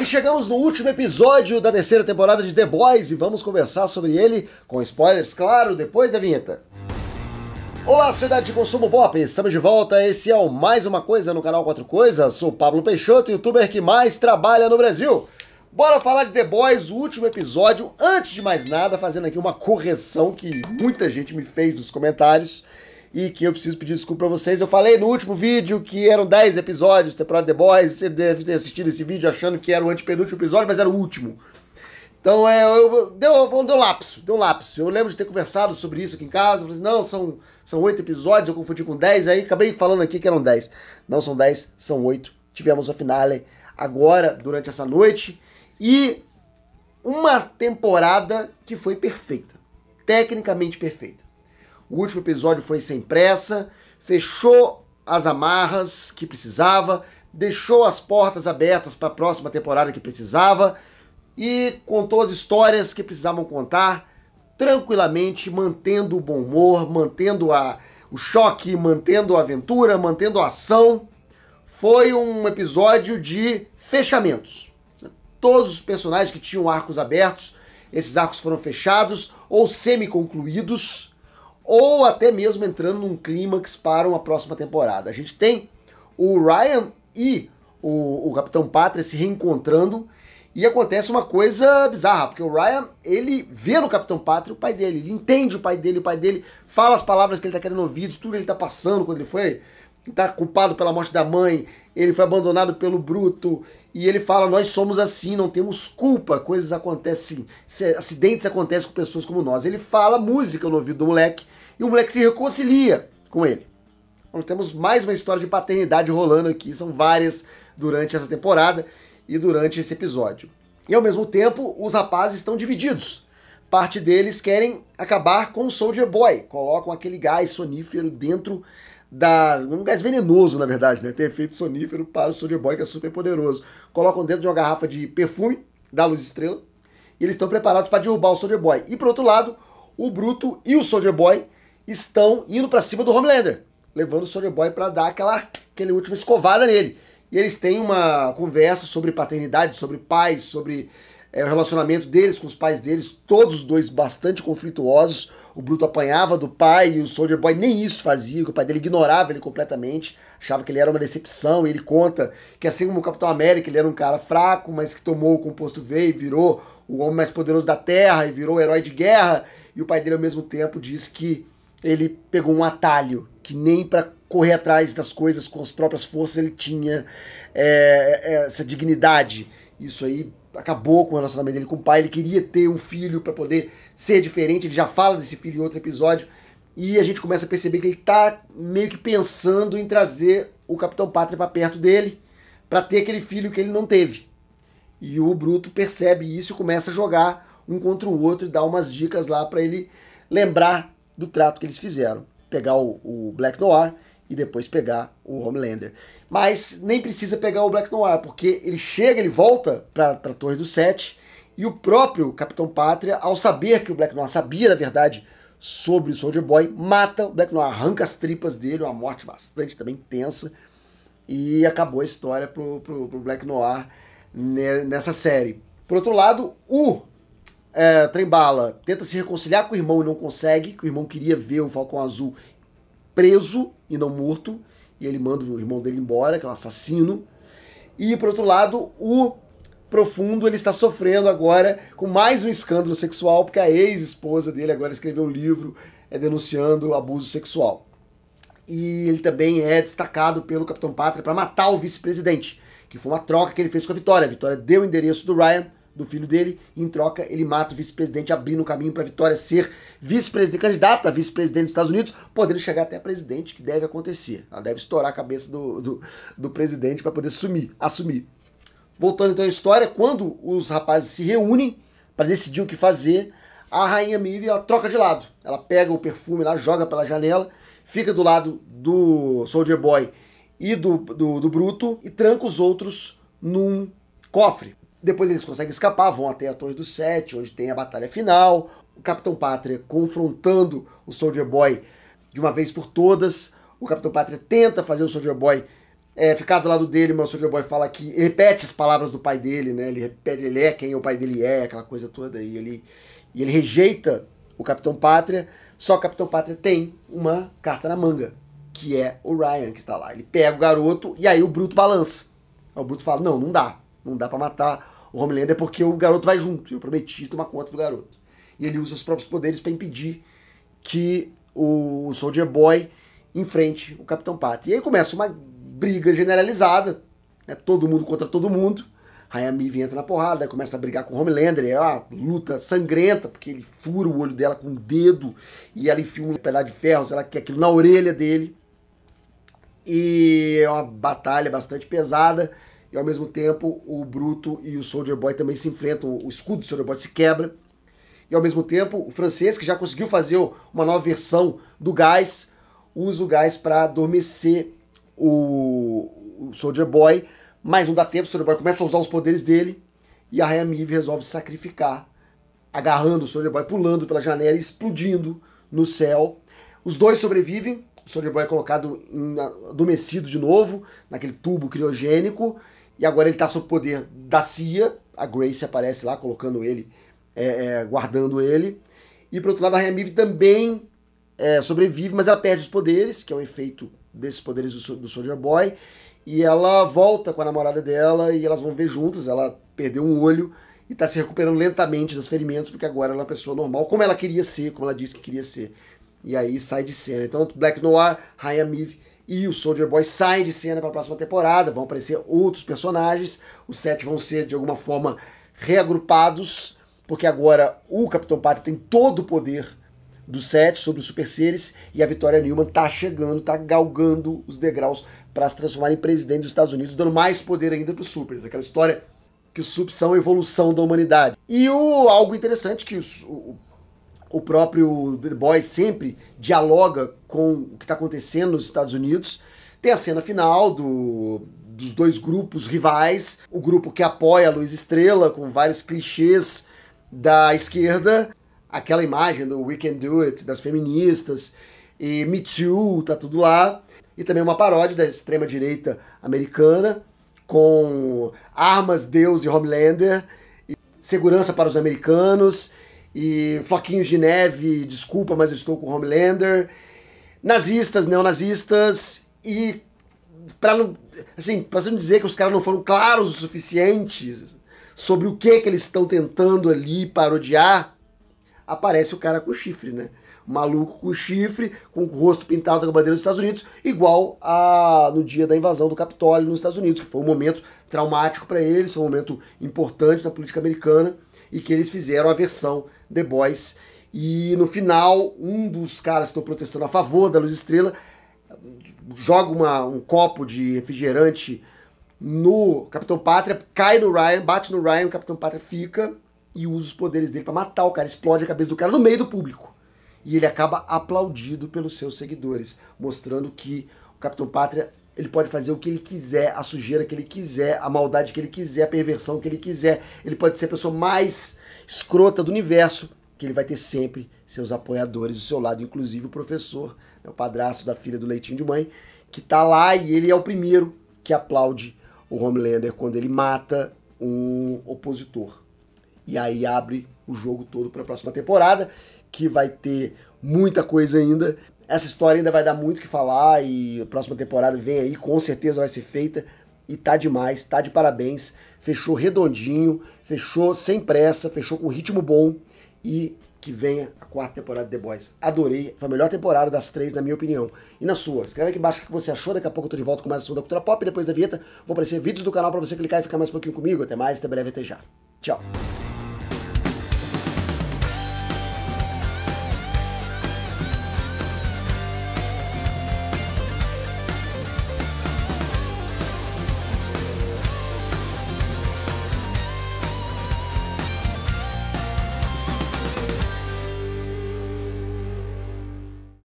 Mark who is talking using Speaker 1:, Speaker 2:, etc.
Speaker 1: E chegamos no último episódio da terceira temporada de The Boys e vamos conversar sobre ele, com spoilers, claro, depois da vinheta. Olá, sociedade de consumo pop, estamos de volta, esse é o Mais Uma Coisa no canal Quatro Coisas, sou o Pablo Peixoto, youtuber que mais trabalha no Brasil. Bora falar de The Boys, o último episódio. Antes de mais nada, fazendo aqui uma correção que muita gente me fez nos comentários e que eu preciso pedir desculpa pra vocês. Eu falei no último vídeo que eram 10 episódios, temporada The Boys. Você deve ter assistido esse vídeo achando que era o antepenúltimo episódio, mas era o último. Então deu um lapso. Eu lembro de ter conversado sobre isso aqui em casa. Eu falei assim, não, são 8 episódios, eu confundi com 10, aí acabei falando aqui que eram 10. Não são 10, são 8. Tivemos a finale agora, durante essa noite. E uma temporada que foi perfeita, tecnicamente perfeita. O último episódio foi sem pressa, fechou as amarras que precisava, deixou as portas abertas para a próxima temporada que precisava e contou as histórias que precisavam contar tranquilamente, mantendo o bom humor, mantendo o choque, mantendo a aventura, mantendo a ação. Foi um episódio de fechamentos. Todos os personagens que tinham arcos abertos, esses arcos foram fechados ou semi-concluídos, ou até mesmo entrando num clímax para uma próxima temporada. A gente tem o Ryan e o Capitão Pátria se reencontrando e acontece uma coisa bizarra, porque o Ryan, ele vê no Capitão Pátria o pai dele, ele entende o pai dele fala as palavras que ele tá querendo ouvir, de tudo que ele tá passando quando ele tá culpado pela morte da mãe, ele foi abandonado pelo Bruto, e ele fala, nós somos assim, não temos culpa, coisas acontecem, acidentes acontecem com pessoas como nós. Ele fala música no ouvido do moleque, e o moleque se reconcilia com ele. Então, temos mais uma história de paternidade rolando aqui, são várias durante essa temporada e durante esse episódio. E ao mesmo tempo, os rapazes estão divididos. Parte deles querem acabar com o Soldier Boy, colocam aquele gás sonífero dentro um gás venenoso, na verdade, né? Tem efeito sonífero para o Soldier Boy, que é super poderoso. Colocam dentro de uma garrafa de perfume da Luz Estrela e eles estão preparados para derrubar o Soldier Boy. E por outro lado, o Bruto e o Soldier Boy estão indo para cima do Homelander, levando o Soldier Boy para dar aquela última escovada nele. E eles têm uma conversa sobre paternidade, sobre pais, sobre o relacionamento deles com os pais deles, todos os dois bastante conflituosos. O Bruto apanhava do pai e o Soldier Boy nem isso fazia, que o pai dele ignorava ele completamente, achava que ele era uma decepção, e ele conta que assim como o Capitão América, ele era um cara fraco, mas que tomou o composto V e virou o homem mais poderoso da Terra, e virou o herói de guerra, e o pai dele ao mesmo tempo diz que ele pegou um atalho, que nem para correr atrás das coisas com as próprias forças ele tinha essa dignidade. Isso aí acabou com o relacionamento dele com o pai, ele queria ter um filho para poder ser diferente, ele já fala desse filho em outro episódio, e a gente começa a perceber que ele tá meio que pensando em trazer o Capitão Pátria para perto dele, para ter aquele filho que ele não teve. E o Bruto percebe isso e começa a jogar um contra o outro e dá umas dicas lá para ele lembrar do trato que eles fizeram. Pegar o Black Noir e depois pegar o Homelander. Mas nem precisa pegar o Black Noir, porque ele volta para a Torre do Sete, e o próprio Capitão Pátria, ao saber que o Black Noir sabia da verdade sobre o Soldier Boy, mata o Black Noir, arranca as tripas dele, uma morte bastante também tensa, e acabou a história pro Black Noir nessa série. Por outro lado, o Trem-Bala tenta se reconciliar com o irmão e não consegue, que o irmão queria ver o Falcão Azul preso e não morto, e ele manda o irmão dele embora, que é um assassino. E por outro lado, o Profundo, ele está sofrendo agora com mais um escândalo sexual, porque a ex-esposa dele agora escreveu um livro denunciando abuso sexual. E ele também é destacado pelo Capitão Pátria para matar o vice-presidente, que foi uma troca que ele fez com a Vitória. A Vitória deu o endereço do Ryan, do filho dele, e em troca ele mata o vice-presidente, abrindo o caminho para a Vitória ser vice-presidente, candidata a vice-presidente dos Estados Unidos, podendo chegar até a presidente, que deve acontecer. Ela deve estourar a cabeça do presidente para poder assumir. Voltando então à história, quando os rapazes se reúnem para decidir o que fazer, a Rainha Maeve, ela troca de lado. Ela pega o perfume lá, joga pela janela, fica do lado do Soldier Boy e do Bruto e tranca os outros num cofre. Depois eles conseguem escapar, vão até a Torre do Sete, onde tem a batalha final. O Capitão Pátria confrontando o Soldier Boy de uma vez por todas. O Capitão Pátria tenta fazer o Soldier Boy ficar do lado dele, mas o Soldier Boy fala que... Ele repete as palavras do pai dele, né? Ele repete, ele é quem o pai dele é, aquela coisa toda. E ele rejeita o Capitão Pátria, só que o Capitão Pátria tem uma carta na manga, que é o Ryan que está lá. Ele pega o garoto e aí o Bruto balança. Aí o Bruto fala, não dá pra matar o Homelander porque o garoto vai junto. Eu prometi tomar conta do garoto. E ele usa os próprios poderes para impedir que o Soldier Boy enfrente o Capitão Pátria. E aí começa uma briga generalizada, né? Todo mundo contra todo mundo. Aí a Maeve entra na porrada, começa a brigar com o Homelander, é uma luta sangrenta, porque ele fura o olho dela com o dedo, e ela enfia um pedaço de ferro, sei lá, que é aquilo na orelha dele. E é uma batalha bastante pesada, e ao mesmo tempo o Bruto e o Soldier Boy também se enfrentam, o escudo do Soldier Boy se quebra, e ao mesmo tempo o francês, que já conseguiu fazer uma nova versão do gás, usa o gás para adormecer o Soldier Boy, mas não dá tempo, o Soldier Boy começa a usar os poderes dele, e a Raia Maeve resolve sacrificar, agarrando o Soldier Boy, pulando pela janela e explodindo no céu. Os dois sobrevivem, o Soldier Boy é colocado adormecido de novo, naquele tubo criogênico, e agora ele está sob o poder da CIA, a Grace aparece lá, colocando ele, guardando ele, e por outro lado a Raia Maeve também sobrevive, mas ela perde os poderes, que é o efeito desses poderes do Soldier Boy, e ela volta com a namorada dela e elas vão ver juntas. Ela perdeu um olho e está se recuperando lentamente dos ferimentos, porque agora ela é uma pessoa normal, como ela queria ser, como ela disse que queria ser. E aí sai de cena. Então Black Noir, Raia Maeve e o Soldier Boy saem de cena para a próxima temporada, vão aparecer outros personagens, os 7 vão ser de alguma forma reagrupados, porque agora o Capitão Pátria tem todo o poder dos 7 sobre os super seres, e a Victoria Newman tá chegando, tá galgando os degraus para se transformar em presidente dos Estados Unidos, dando mais poder ainda para os supers. Aquela história que os supers são a evolução da humanidade. E algo interessante que o próprio The Boys sempre dialoga com o que está acontecendo nos Estados Unidos. Tem a cena final dos dois grupos rivais, o grupo que apoia a Luz Estrela, com vários clichês da esquerda, aquela imagem do We Can Do It, das feministas, e Me Too, tá tudo lá. E também uma paródia da extrema-direita americana, com armas, Deus e Homelander, e segurança para os americanos, e floquinhos de neve, desculpa, mas eu estou com Homelander, nazistas, neonazistas, e para não dizer que os caras não foram claros o suficiente sobre o que eles estão tentando ali parodiar, aparece o cara com chifre, né? O maluco com chifre, com o rosto pintado com a bandeira dos Estados Unidos, igual no dia da invasão do Capitólio nos Estados Unidos, que foi um momento traumático para eles, foi um momento importante na política americana, e que eles fizeram a versão The Boys. E no final, um dos caras que estão protestando a favor da Luz Estrela joga um copo de refrigerante no Capitão Pátria, cai no Ryan, bate no Ryan, o Capitão Pátria fica e usa os poderes dele para matar o cara, explode a cabeça do cara no meio do público. E ele acaba aplaudido pelos seus seguidores, mostrando que o Capitão Pátria, ele pode fazer o que ele quiser, a sujeira que ele quiser, a maldade que ele quiser, a perversão que ele quiser. Ele pode ser a pessoa mais escrota do universo, que ele vai ter sempre seus apoiadores do seu lado, inclusive o professor, né, o padrasto da filha do leitinho de mãe, que tá lá, e ele é o primeiro que aplaude o Homelander quando ele mata um opositor. E aí abre o jogo todo para a próxima temporada, que vai ter muita coisa ainda. Essa história ainda vai dar muito o que falar, e a próxima temporada vem aí, com certeza vai ser feita, e tá demais, tá de parabéns. Fechou redondinho, fechou sem pressa, fechou com ritmo bom, e que venha a 4ª temporada de The Boys. Adorei, foi a melhor temporada das 3, na minha opinião. E na sua? Escreve aqui embaixo o que você achou, daqui a pouco eu tô de volta com mais assunto da cultura pop, e depois da vinheta vou aparecer vídeos do canal para você clicar e ficar mais um pouquinho comigo. Até mais, até breve, até já. Tchau.